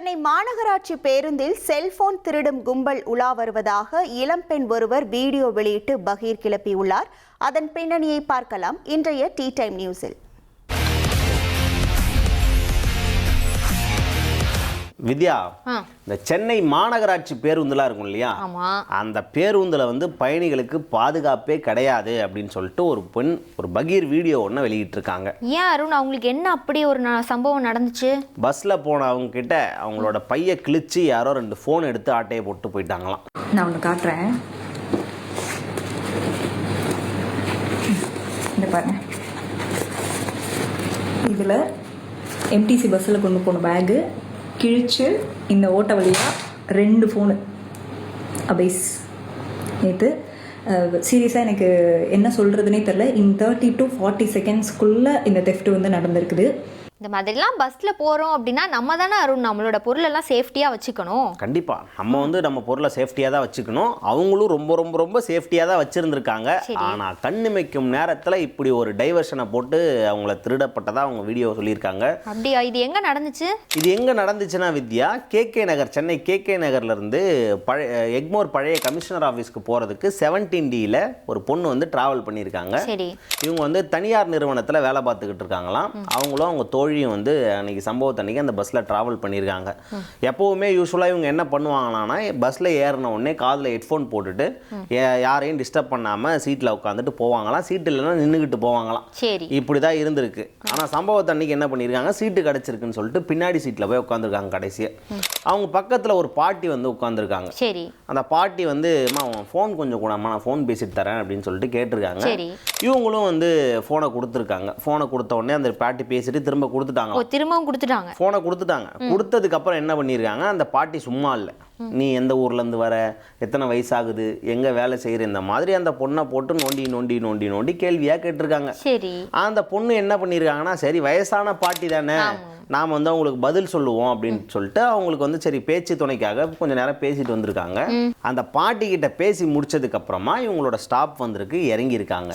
சென்னை மாநகராட்சி பேருந்தில் செல்போன் திருடும் கும்பல் உலா வருவதாக இளம்பெண் ஒருவர் வீடியோ வெளியிட்டு பகீர் கிளப்பியுள்ளார். அதன் பின்னணியை பார்க்கலாம் இன்றைய டீ டைம் நியூஸில். வித்யா, இந்த சென்னை மாநகராட்சி பேருந்துலாம் இருக்கும் இல்லையா, அந்த பேருந்துல பயணிகளுக்கு பாதுகாப்பே கிடையாது அப்படின்னு சொல்லிட்டு ஒரு பெண் ஒரு பகீர் வீடியோ ஒன்று வெளியிட்டு இருக்காங்க. ஏன் அருண், அவங்களுக்கு என்ன அப்படி ஒரு சம்பவம் நடந்துச்சு? பஸ்ல போன அவங்க கிட்ட அவங்களோட பைய கிழிச்சு யாரோ 2 ஃபோன் எடுத்து ஆட்டையை போட்டு போயிட்டாங்களாம். நான் ஒன்று காட்டுறேன், இந்த பாருங்க. இதில் எம்டிசி பஸ்ஸில் கொண்டு போன பேகு கிழிச்சு இந்த ஓட்ட வழியாக 2 ஃபோனு அபேஸ். நேற்று சீரியஸாக எனக்கு என்ன சொல்கிறதுனே தெரில. இன் 30 to 40 செகண்ட்ஸ்க்குள்ளே இந்த தெஃப்ட் நடந்திருக்குது. இந்த மாதிரிலாம் பஸ்ஸில் போகிறோம் அப்படின்னா நம்ம தானே அருண் நம்மளோட பொருளெல்லாம் சேஃப்டியாக வச்சுக்கணும். கண்டிப்பாக நம்ம நம்ம பொருளை சேஃப்டியாக தான் வச்சுக்கணும். அவங்களும் ரொம்ப ரொம்ப ரொம்ப சேஃப்டியாக தான் வச்சுருந்துருக்காங்க. ஆனால் கண்ணிமைக்கும் நேரத்தில் இப்படி ஒரு டைவர்ஷனை போட்டு அவங்கள திருடப்பட்டதாக அவங்க வீடியோ சொல்லியிருக்காங்க. அப்படியா? இது எங்கே நடந்துச்சு? இது எங்கே நடந்துச்சுன்னா வித்யா, கேகே நகர், சென்னை கேகே நகர்லேருந்து எக்மோர் பழைய கமிஷனர் ஆஃபீஸ்க்கு போகிறதுக்கு 17D ஒரு பொண்ணு ட்ராவல் பண்ணியிருக்காங்க. இவங்க தனியார் நிறுவனத்தில் வேலை பார்த்துக்கிட்டு இருக்காங்களாம். அவங்களும் அவங்க தோழியும் அன்னைக்கு சம்பவத்தை அன்னைக்கு அந்த பஸ்ஸில் ட்ராவல் பண்ணியிருக்காங்க. எப்போவுமே யூஸ்வலாக இவங்க என்ன பண்ணுவாங்களான்னா, பஸ்ஸில் ஏறின உடனே காதில் ஹெட்ஃபோன் போட்டுட்டு யாரையும் டிஸ்டர்ப் பண்ணாமல் சீட்டில் உட்காந்துட்டு போவாங்களாம். சீட்டு இல்லைன்னா நின்றுக்கிட்டு போவாங்களாம். இப்படி தான் இருந்திருக்கு. ஆனால் சம்பவத்தை அன்னைக்கு என்ன பண்ணியிருக்காங்க, சீட்டு கிடச்சிருக்குன்னு சொல்லிட்டு பின்னாடி சீட்டில் போய் உட்காந்துருக்காங்க. கடைசியாக அவங்க பக்கத்தில் ஒரு பாட்டி உட்காந்துருக்காங்க. அந்த பாட்டி உன் ஃபோன் கொஞ்சம் கூடாமா, நான் ஃபோன் பேசிட்டு தரேன் அப்படின்னு சொல்லிட்டு கேட்டிருக்காங்க. இவங்களும் ஃபோனை கொடுத்துருக்காங்க. ஃபோனை கொடுத்த உடனே அந்த பாட்டி பேசிட்டு திரும்ப திரும்பவும் கொடுத்துட்டாங்க. போனை கொடுத்துட்டாங்க. கொடுத்ததுக்கு அப்புறம் என்ன பண்ணிருக்காங்க, அந்த பாட்டி சும்மா இல்லை, நீ எந்த ஊர்ல இருந்து வர, எத்தனை வயசாகுது, எங்க வேலை செய்யற, இந்த மாதிரி அந்த பொண்ணை போட்டு நோண்டி நோண்டி நோண்டி நோண்டி கேள்வியா கேட்டிருக்காங்க. அந்த பொண்ணு என்ன பண்ணிருக்காங்கன்னா, சரி வயசான பாட்டி தானே, நாம் அவங்களுக்கு பதில் சொல்லுவோம் அப்படின்னு சொல்லிட்டு அவங்களுக்கு சரி பேச்சு துணைக்காக கொஞ்ச நேரம் பேசிட்டு வந்திருக்காங்க. அந்த பாட்டி கிட்ட பேசி முடிச்சதுக்கு அப்புறமா இவங்களோட ஸ்டாப் இறங்கி இருக்காங்க.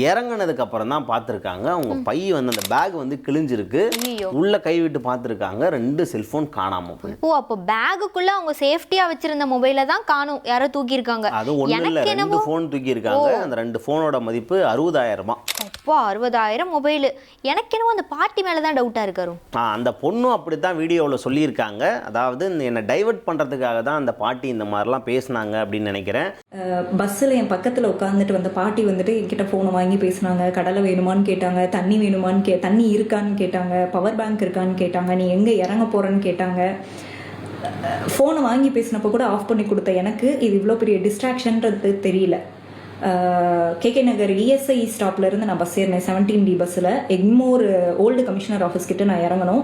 இறங்கினதுக்கு அப்புறம் தான் பார்த்துருக்காங்க அவங்க பை அந்த பேக் கிழிஞ்சிருக்கு. உள்ள கை விட்டு பார்த்துருக்காங்க, 2 செல்போன் காணாம போய். ஓ, அப்போ பேக்குக்குள்ள அவங்க சேஃப்டியா வச்சிருந்த மொபைலை தான் காணும், யாரோ தூக்கி இருக்காங்க. அது ஒண்ணு இல்ல, 2 ஃபோன் தூக்கி இருக்காங்க. அந்த 2 ஃபோனோட மதிப்பு 60,000. அப்பா, 60,000 மொபைல். எனக்கு என்னவோ அந்த பாட்டி மேல தான் டவுட்டா இருக்காரு. அந்த பொண்ணும் அப்படித்தான் வீடியோவில் சொல்லியிருக்காங்க. அதாவது என்னை டைவர்ட் பண்ணுறதுக்காக தான் அந்த பாட்டி இந்த மாதிரிலாம் பேசினாங்க அப்படின்னு நினைக்கிறேன். பஸ்ஸில் என் பக்கத்தில் உட்காந்துட்டு வந்த பாட்டி என்கிட்ட ஃபோனை வாங்கி பேசினாங்க. கடலை வேணுமான்னு கேட்டாங்க, தண்ணி வேணுமான்னு தண்ணி இருக்கான்னு கேட்டாங்க, பவர் பேங்க் இருக்கான்னு கேட்டாங்க, நீ எங்கே இறங்க போகிறேன்னு கேட்டாங்க. ஃபோனை வாங்கி பேசினப்போ கூட ஆஃப் பண்ணி கொடுத்த எனக்கு இது இவ்வளோ பெரிய டிஸ்ட்ராக்ஷன்றது தெரியல. கேகே நகர் இஎஸ்ஐ ஸ்டாப்லேருந்து நான் பஸ் ஏறினேன் 17D பஸ்ஸில். எக்மோர் ஓல்டு கமிஷனர் ஆஃபீஸ் கிட்ட நான் இறங்கணும்.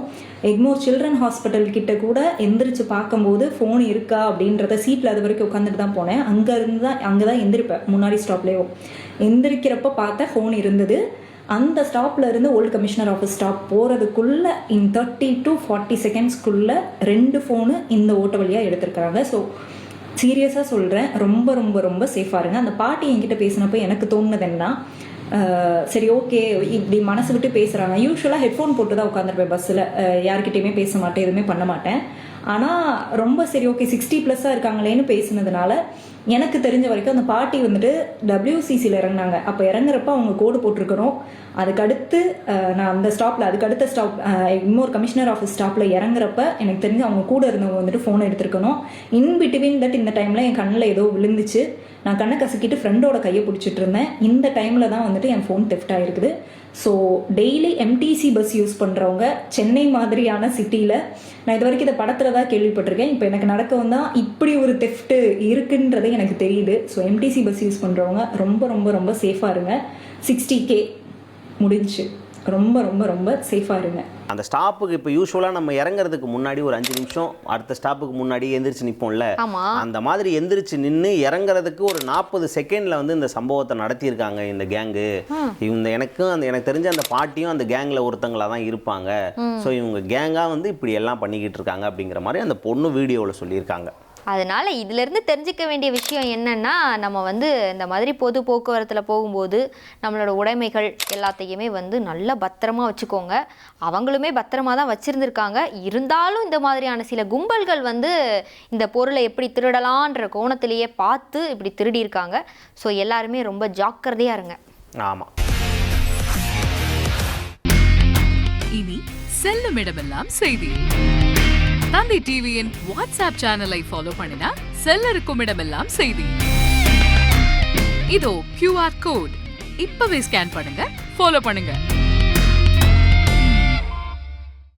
எக்மோர் சில்ட்ரன் ஹாஸ்பிட்டல் கிட்ட கூட எந்திரிச்சு பார்க்கும்போது ஃபோன் இருக்கா அப்படின்றத சீட்டில் அது வரைக்கும் உட்காந்துட்டு தான் போனேன். அங்கே தான் எந்திரிப்பேன், முன்னாடி ஸ்டாப்லேயோ எந்திரிக்கிறப்ப பார்த்தா ஃபோன் இருந்தது. அந்த ஸ்டாப்ல இருந்து ஓல்டு கமிஷனர் ஆஃபீஸ் ஸ்டாப் போகிறதுக்குள்ள இன் 30 to 40 செகண்ட்ஸ்க்குள்ள 2 ஃபோனு இந்த ஓட்ட வழியாக எடுத்திருக்கிறாங்க. ஸோ சீரியஸாக சொல்கிறேன், ரொம்ப ரொம்ப ரொம்ப சேஃபாக இருங்க. அந்த பாட்டி என்கிட்ட பேசினப்போ எனக்கு தோணுது என்ன, சரி ஓகே இப்படி மனசு விட்டு பேசுகிறாங்க. யூஸ்வலாக ஹெட்ஃபோன் போட்டு தான் உட்காந்துருப்பேன் பஸ்ஸில், யார்கிட்டையுமே பேச மாட்டேன், எதுவுமே பண்ண மாட்டேன். ஆனால் ரொம்ப சரி ஓகே 60+ இருக்காங்களேன்னு பேசினதுனால எனக்கு தெரிஞ்ச வரைக்கும் அந்த பாட்டி WCCயில் இறங்கினாங்க. அப்போ இறங்குறப்ப அவங்க கோடு போட்டிருக்கணும். அதுக்கடுத்து நான் அந்த ஸ்டாப்பில் அதுக்கடுத்த ஸ்டாப் இன்னொரு கமிஷனர் ஆஃபீஸ் ஸ்டாப்பில் இறங்குறப்ப எனக்கு தெரிஞ்சு அவங்க கூட இருந்தவங்க ஃபோனை எடுத்துருக்கணும். இன் பிட்வீன் தட் இந்த டைமில் என் கண்ணில் ஏதோ விழுந்துச்சு. நான் கண்ணை கசக்கிட்டு ஃப்ரெண்டோட கையை பிடிச்சிட்டு இருந்தேன். இந்த டைமில் தான் என் ஃபோன் தெஃப்ட் ஆகிருக்குது. So daily MTC bus use பண்ணுறவங்க சென்னை மாதிரியான சிட்டியில், நான் இது வரைக்கும் இதை படத்தில் தான் கேள்விப்பட்டிருக்கேன், இப்போ எனக்கு நடக்கவும் தான் இப்படி ஒரு தெஃப்ட்டு இருக்குன்றதே எனக்கு தெரியுது. ஸோ எம்டிசி பஸ் யூஸ் பண்ணுறவங்க ரொம்ப ரொம்ப ரொம்ப சேஃபாக இருங்க. 60K முடிஞ்சு ரொம்ப ரொம்ப ரொம்ப சேஃபாக இருங்க. அந்த ஸ்டாப்புக்கு இப்போ யூஸ்வலாக நம்ம இறங்குறதுக்கு முன்னாடி ஒரு 5 நிமிஷம் அடுத்த ஸ்டாப்புக்கு முன்னாடி எந்திரிச்சு நிற்போம்ல, அந்த மாதிரி எந்திரிச்சு நின்று இறங்குறதுக்கு ஒரு 40 செகண்டில் இந்த சம்பவத்தை நடத்தியிருக்காங்க இந்த கேங்கு. இவங்க எனக்கு தெரிஞ்ச அந்த பாட்டியும் அந்த கேங்கில் ஒருத்தங்களாக தான் இருப்பாங்க. ஸோ இவங்க கேங்காக இப்படி எல்லாம் பண்ணிக்கிட்டு இருக்காங்க அப்படிங்கிற மாதிரி அந்த பொண்ணு வீடியோவில் சொல்லியிருக்காங்க. அதனால் இதிலேருந்து தெரிஞ்சிக்க வேண்டிய விஷயம் என்னென்னா, நம்ம இந்த மாதிரி பொது போக்குவரத்தில் போகும்போது நம்மளோட உடைமைகள் எல்லாத்தையுமே நல்லா பத்திரமா வச்சுக்கோங்க. அவங்களுக்கும் அவங்களுமே பத்திரமா தான் வச்சிருந்திருக்காங்க. இருந்தாலும் இந்த மாதிரியான சில கும்பல்கள் வந்து இந்த பொருளை எப்படி திருடலான்ற கோணத்திலேயே பார்த்து இப்படி திருடி இருக்காங்க. ஸோ எல்லாருமே ரொம்ப ஜாக்கிரதையா இருங்க. ஆமாம். இனி செல்லும் இடமெல்லாம் செய்தி. தந்தை டிவியின் வாட்ஸ்அப் சேனலை ஃபாலோ பண்ணினா செல்ல இருக்கும் இடமெல்லாம் செய்தி. இதோ QR கோட் இப்பவே ஸ்கேன் பண்ணுங்க, ஃபாலோ பண்ணுங்க.